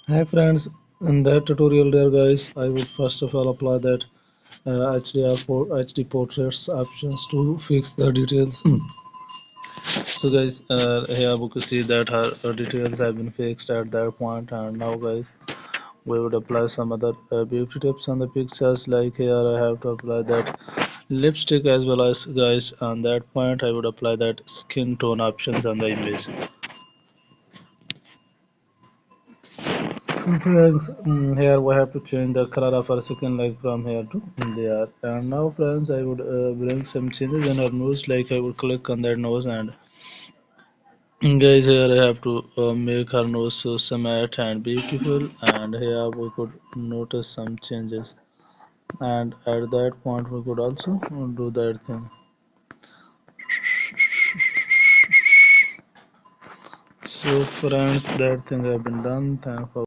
Hi friends, in that tutorial there guys, I would first of all apply that HD portraits options to fix the details. So guys, here we could see that her details have been fixed at that point, and now guys, we would apply some other beauty tips on the pictures. Like here I have to apply that lipstick, as well as guys on that point I would apply that skin tone options on the image. So friends, here we have to change the color of our second leg from here to there. And now friends, I would bring some changes in our nose. Like I would click on that nose, and guys, here I have to make her nose so smart and beautiful. And here we could notice some changes. And at that point we could also do that thing. So friends, that thing have been done. Thanks for